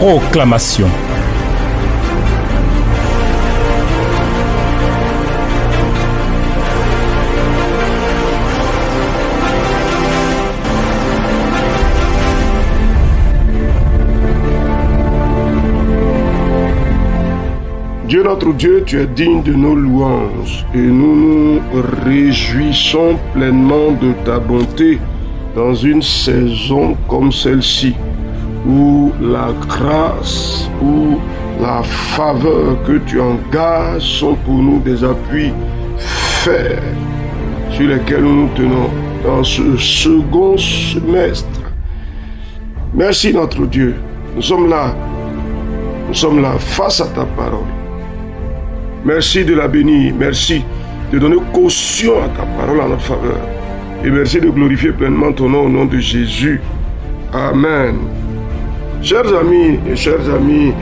Proclamation. Dieu notre Dieu, tu es digne de nos louanges et nous nous réjouissons pleinement de ta bonté dans une saison comme celle-ci où la grâce, où la faveur que tu engages sont pour nous des appuis fermes sur lesquels nous nous tenons dans ce second semestre. Merci notre Dieu, nous sommes là face à ta parole. Merci de la bénir, merci de donner caution à ta parole en notre faveur. Et merci de glorifier pleinement ton nom au nom de Jésus. Amen. Chers amis et chères amies,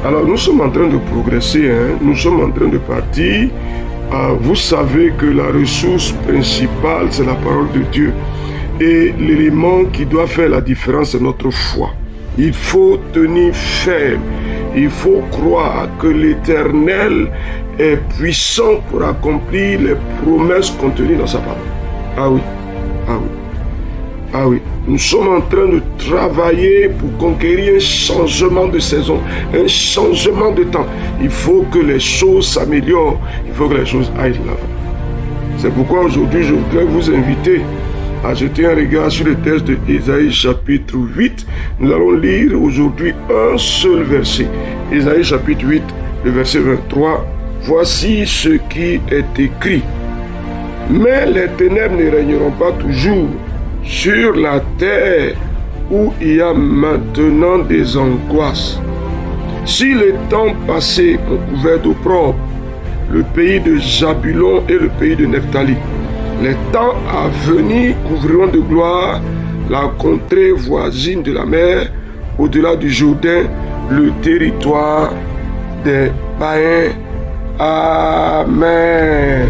alors nous sommes en train de progresser, nous sommes en train de partir. Vous savez que la ressource principale, c'est la parole de Dieu. Et l'élément qui doit faire la différence, c'est notre foi. Il faut tenir ferme. Il faut croire que l'Éternel est puissant pour accomplir les promesses contenues dans sa parole. Ah oui, ah oui, ah oui. Nous sommes en train de travailler pour conquérir un changement de saison, un changement de temps. Il faut que les choses s'améliorent, il faut que les choses aillent de l'avant. C'est pourquoi aujourd'hui, je voudrais vous inviter à jeter un regard sur le texte de Ésaïe chapitre 8. Nous allons lire aujourd'hui un seul verset. Ésaïe chapitre 8, le verset 23. Voici ce qui est écrit. Mais les ténèbres ne régneront pas toujours sur la terre où il y a maintenant des angoisses. Si les temps passés ont couvert d'opprobre le pays de Zabulon et le pays de Nephtali, les temps à venir couvriront de gloire la contrée voisine de la mer, au-delà du Jourdain, le territoire des païens. Amen.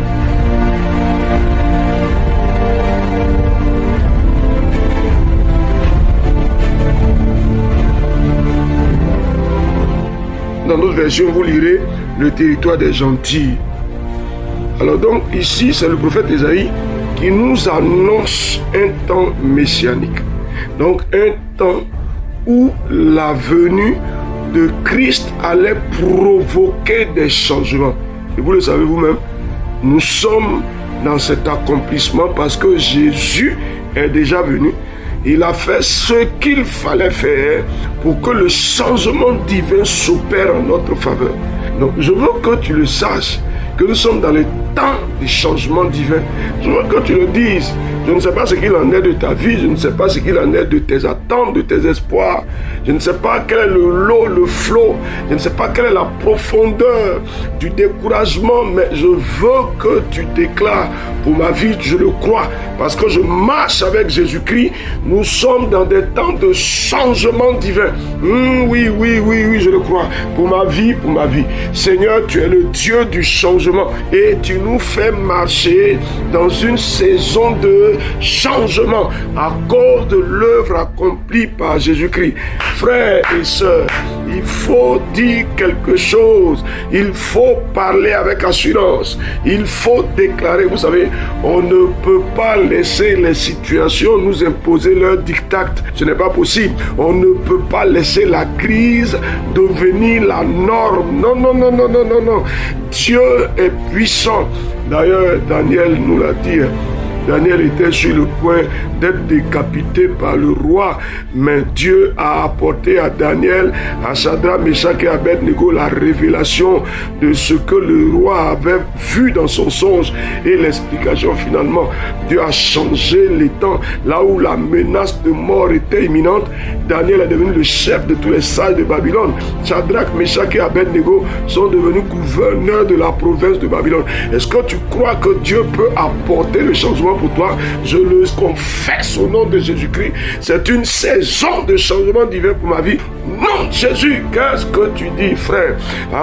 Dans d'autres versions, vous lirez le territoire des gentils. Alors donc ici, c'est le prophète Ésaïe qui nous annonce un temps messianique. Donc un temps où la venue de Christ allait provoquer des changements. Et vous le savez vous-même, nous sommes dans cet accomplissement parce que Jésus est déjà venu. Il a fait ce qu'il fallait faire pour que le changement divin s'opère en notre faveur. Donc je veux que tu le saches, que nous sommes dans le temps du changement divin. Je veux que tu le dises. Je ne sais pas ce qu'il en est de ta vie, je ne sais pas ce qu'il en est de tes attentes, de tes espoirs. Je ne sais pas quel est le lot, le flot. Je ne sais pas quelle est la profondeur du découragement, mais je veux que tu déclares pour ma vie, je le crois, parce que je marche avec Jésus-Christ. Nous sommes dans des temps de changement divin. Oui, je le crois. Pour ma vie, pour ma vie. Seigneur, tu es le Dieu du changement et tu nous fais marcher dans une saison de changement à cause de l'œuvre accomplie par Jésus-Christ. Frères et sœurs, il faut dire quelque chose, il faut parler avec assurance, il faut déclarer. Vous savez, on ne peut pas laisser les situations nous imposer leur diktat. Ce n'est pas possible. On ne peut pas laisser la crise devenir la norme. Non. Dieu est puissant. D'ailleurs, Daniel nous l'a dit. Daniel était sur le point d'être décapité par le roi, mais Dieu a apporté à Daniel, à Shadrach, Meshach et Abednego la révélation de ce que le roi avait vu dans son songe et l'explication finalement. Dieu a changé les temps. Là où la menace de mort était imminente, Daniel est devenu le chef de tous les sages de Babylone. Shadrach, Meshach et Abednego sont devenus gouverneurs de la province de Babylone. Est-ce que tu crois que Dieu peut apporter le changement pour toi. Je le confesse au nom de Jésus-Christ. C'est une saison de changement divin pour ma vie. Non, Jésus, qu'est-ce que tu dis, frère?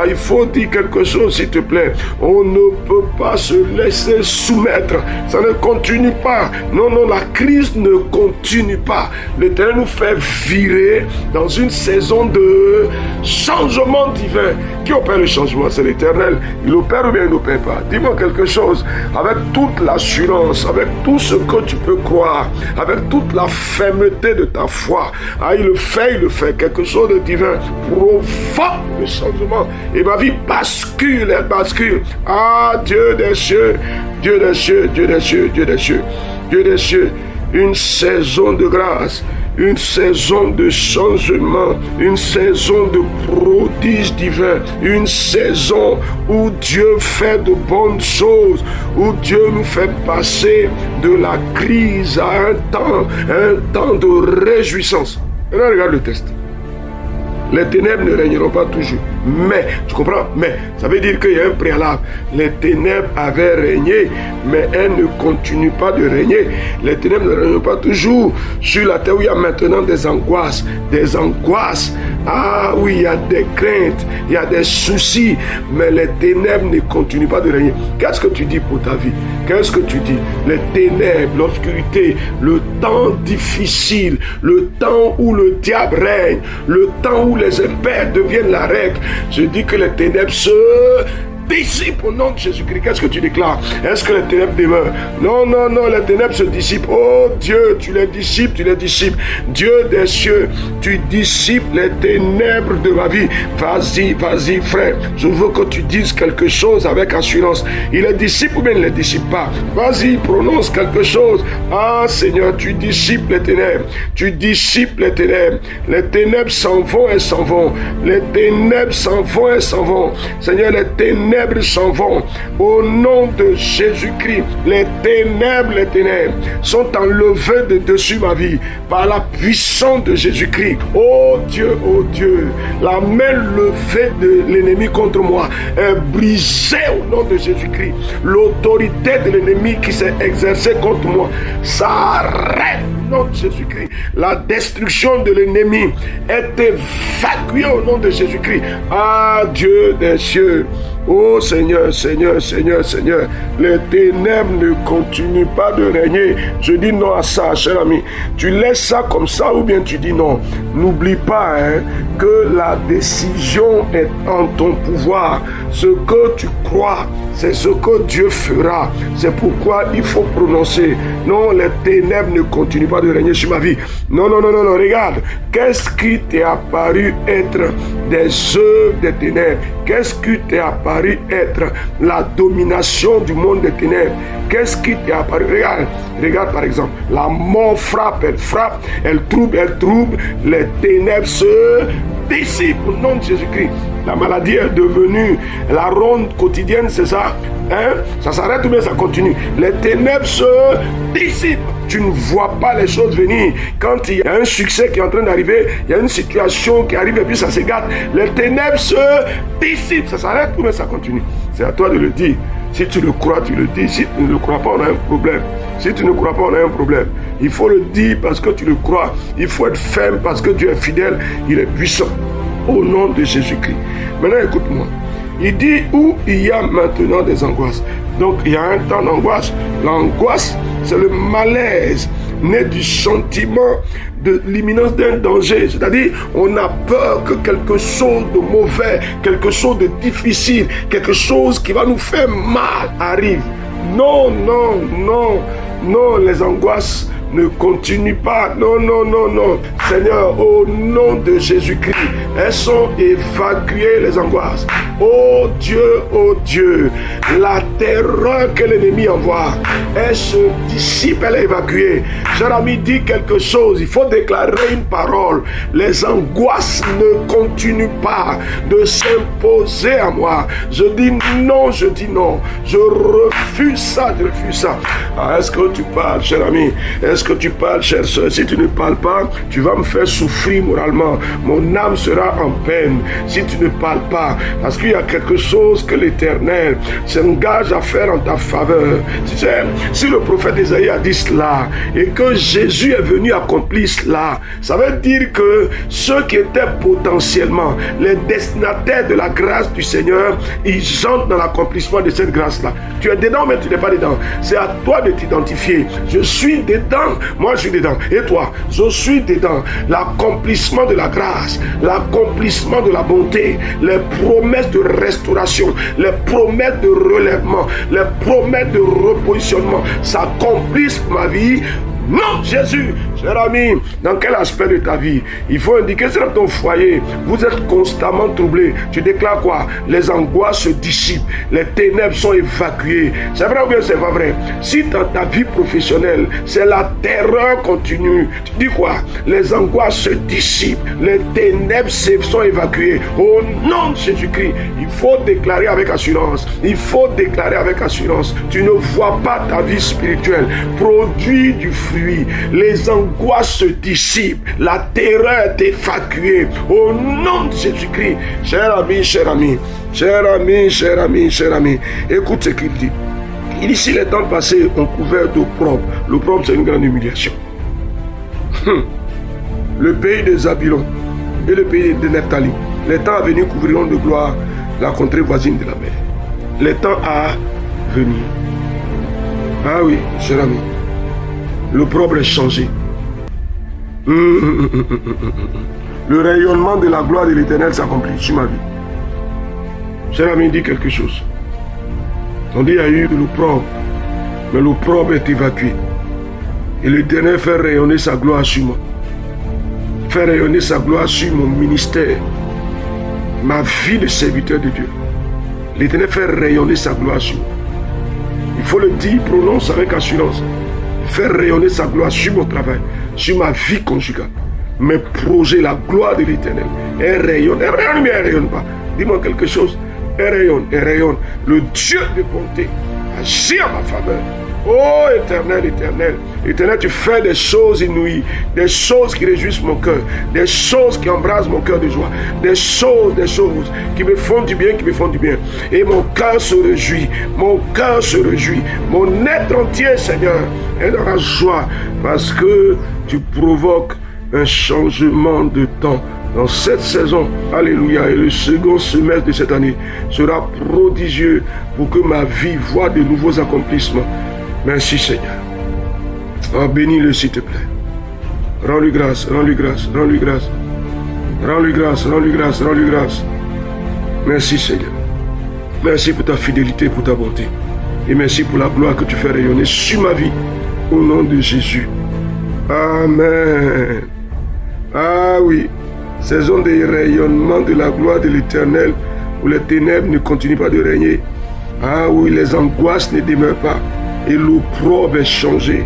Il faut dire quelque chose, s'il te plaît. On ne peut pas se laisser soumettre. Ça ne continue pas. Non, la crise ne continue pas. L'Éternel nous fait virer dans une saison de changement divin. Qui opère le changement? C'est l'Éternel. Il opère ou bien il n'opère pas? Dis-moi quelque chose. Avec toute l'assurance, avec tout ce que tu peux croire, avec toute la fermeté de ta foi. Il le fait. Quelque chose de divin provoque le changement. Et ma vie bascule, elle bascule. Dieu des cieux, Dieu des cieux, Dieu des cieux, Dieu des cieux, Dieu des cieux. Une saison de grâce, une saison de changement, une saison de prodige divin, une saison où Dieu fait de bonnes choses, où Dieu nous fait passer de la crise à un temps de réjouissance. Maintenant, regarde le texte. Les ténèbres ne régneront pas toujours. Mais, tu comprends? Mais, ça veut dire qu'il y a un préalable. Les ténèbres avaient régné, mais elles ne continuent pas de régner. Les ténèbres ne règnent pas toujours sur la terre où il y a maintenant des angoisses. Des angoisses. Oui, il y a des craintes, il y a des soucis, mais les ténèbres ne continuent pas de régner. Qu'est-ce que tu dis pour ta vie? Qu'est-ce que tu dis? Les ténèbres, l'obscurité, le temps difficile, le temps où le diable règne, le temps où les impairs deviennent la règle. Je dis que les ténèbres se dissipent au nom de Jésus-Christ. Qu'est-ce que tu déclares? Est-ce que les ténèbres demeurent? Non, les ténèbres se dissipent. Oh Dieu, tu les dissipes. Dieu des cieux, tu dissipes les ténèbres de ma vie. Vas-y, frère. Je veux que tu dises quelque chose avec assurance. Il les dissipe ou bien il ne les dissipe pas? Vas-y, prononce quelque chose. Seigneur, tu dissipes les ténèbres. Tu dissipes les ténèbres. Les ténèbres s'en vont et s'en vont. Les ténèbres s'en vont et s'en vont. Seigneur, les ténèbres s'en vont. Au nom de Jésus-Christ, les ténèbres sont enlevées de dessus ma vie par la puissance de Jésus-Christ. Oh Dieu, la main levée de l'ennemi contre moi est brisée au nom de Jésus-Christ. L'autorité de l'ennemi qui s'est exercée contre moi s'arrête au nom de Jésus-Christ. La destruction de l'ennemi est évacuée au nom de Jésus-Christ. Dieu des cieux. Oh Seigneur, les ténèbres ne continuent pas de régner. Je dis non à ça, cher ami. Tu laisses ça comme ça ou bien tu dis non. N'oublie pas que la décision est en ton pouvoir. Ce que tu crois, c'est ce que Dieu fera. C'est pourquoi il faut prononcer. Non, les ténèbres ne continuent pas de régner sur ma vie. Non, regarde. Qu'est-ce qui t'est apparu être des œuvres des ténèbres? Qu'est-ce qui t'est apparu être la domination du monde des ténèbres? Qu'est-ce qui t'est apparu? Regarde par exemple, la mort frappe, elle trouble, les ténèbres se dissipent au nom de Jésus-Christ. La maladie est devenue la ronde quotidienne, c'est ça? Ça s'arrête ou bien ça continue? Les ténèbres se dissipent. Tu ne vois pas les choses venir. Quand il y a un succès qui est en train d'arriver, il y a une situation qui arrive et puis ça s'égate. Les ténèbres se dissipent. Ça s'arrête ou bien ça continue? C'est à toi de le dire. Si tu le crois, tu le dis. Si tu ne le crois pas, on a un problème. Si tu ne crois pas, on a un problème. Il faut le dire parce que tu le crois. Il faut être ferme parce que Dieu est fidèle. Il est puissant. Au nom de Jésus-Christ. Maintenant, écoute-moi. Il dit où il y a maintenant des angoisses. Donc, il y a un temps d'angoisse. L'angoisse, c'est le malaise né du sentiment de l'imminence d'un danger. C'est-à-dire, on a peur que quelque chose de mauvais, quelque chose de difficile, quelque chose qui va nous faire mal arrive. Non, les angoisses ne continuent pas. Non. Seigneur, au nom de Jésus-Christ, elles sont évacuées, les angoisses. Oh Dieu, la terreur que l'ennemi envoie, elle se dissipe, elle est évacuée. Cher ami, dis quelque chose, il faut déclarer une parole. Les angoisses ne continuent pas de s'imposer à moi. Je dis non. Je refuse ça. Est-ce que tu parles, cher ami? Est-ce Lorsque tu parles, chère soeur, si tu ne parles pas, tu vas me faire souffrir moralement. Mon âme sera en peine si tu ne parles pas. Parce qu'il y a quelque chose que l'Éternel s'engage à faire en ta faveur. Tu sais, si le prophète Isaïe a dit cela et que Jésus est venu accomplir cela, ça veut dire que ceux qui étaient potentiellement les destinataires de la grâce du Seigneur, ils entrent dans l'accomplissement de cette grâce-là. Tu es dedans, mais tu n'es pas dedans. C'est à toi de t'identifier. Je suis dedans, moi je suis dedans. Et toi, je suis dedans. L'accomplissement de la grâce, l'accomplissement de la bonté, les promesses de restauration, les promesses de relèvement, les promesses de repositionnement s'accomplissent pour ma vie. Non, Jésus, cher ami, dans quel aspect de ta vie? Il faut indiquer c'est dans ton foyer. Vous êtes constamment troublé. Tu déclares quoi? Les angoisses se dissipent. Les ténèbres sont évacuées. C'est vrai ou bien c'est pas vrai? Si dans ta vie professionnelle, c'est la terreur continue, tu dis quoi? Les angoisses se dissipent. Les ténèbres sont évacuées. Au nom de Jésus-Christ, il faut déclarer avec assurance. Il faut déclarer avec assurance. Tu ne vois pas ta vie spirituelle produire du fruit. Les angoisses se dissipent, la terreur est évacuée au nom de Jésus-Christ. Cher ami, cher ami, cher ami, cher ami, cher ami, écoute ce qu'il dit. Ici, les temps passés ont couvert d'opprobre. L'opprobre, c'est une grande humiliation. Le pays de Zabulon et le pays de Nephtali, les temps à venir couvriront de gloire la contrée voisine de la mer. Les temps à venir. Ah oui, cher ami. L'opprobre est changé. Le rayonnement de la gloire de l'Éternel s'accomplit sur ma vie. Cher ami, dit quelque chose. On dit qu'il y a eu de l'opprobre, mais l'opprobre est évacué. Et l'Éternel fait rayonner sa gloire sur moi. Fait rayonner sa gloire sur mon ministère. Ma vie de serviteur de Dieu. L'Éternel fait rayonner sa gloire sur moi. Il faut le dire, prononce avec assurance. Faire rayonner sa gloire sur mon travail, sur ma vie conjugale. Mes projets, la gloire de l'Éternel. Elle rayonne, mais elle ne rayonne pas. Dis-moi quelque chose. Elle rayonne, elle rayonne. Le Dieu de bonté agit en ma faveur. Oh Éternel, Éternel, Éternel, tu fais des choses inouïes, des choses qui réjouissent mon cœur, des choses qui embrassent mon cœur de joie, des choses qui me font du bien, Et mon cœur se réjouit, mon être entier, Seigneur, est dans la joie parce que tu provoques un changement de temps. Dans cette saison, alléluia, et le second semestre de cette année sera prodigieux pour que ma vie voie de nouveaux accomplissements. Merci Seigneur. Oh, bénis-le s'il te plaît. Rends-lui grâce, rends-lui grâce, rends-lui grâce. Rends-lui grâce, rends-lui grâce, rends-lui grâce. Merci Seigneur. Merci pour ta fidélité, pour ta bonté. Et merci pour la gloire que tu fais rayonner sur ma vie. Au nom de Jésus. Amen. Ah oui. Saison de rayonnement de la gloire de l'Éternel où les ténèbres ne continuent pas de régner. Ah oui, les angoisses ne demeurent pas. Et l'opprobre est changé.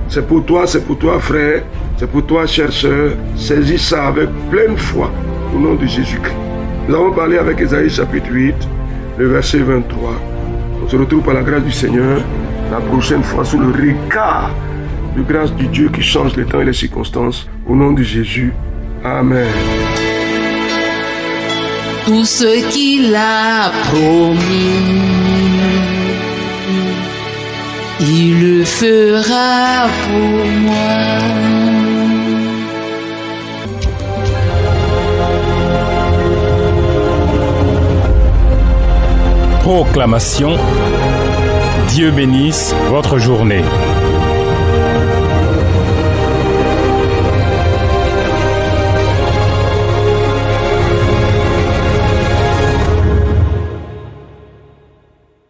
C'est pour toi, frère. C'est pour toi, chère sœur. Saisis ça avec pleine foi au nom de Jésus-Christ. Nous avons parlé avec Ésaïe chapitre 8, le verset 23. On se retrouve par la grâce du Seigneur la prochaine fois sous le regard de grâce du Dieu qui change les temps et les circonstances. Au nom de Jésus. Amen. Tout ce qu'il a promis, il le fera pour moi. Proclamation. Dieu bénisse votre journée.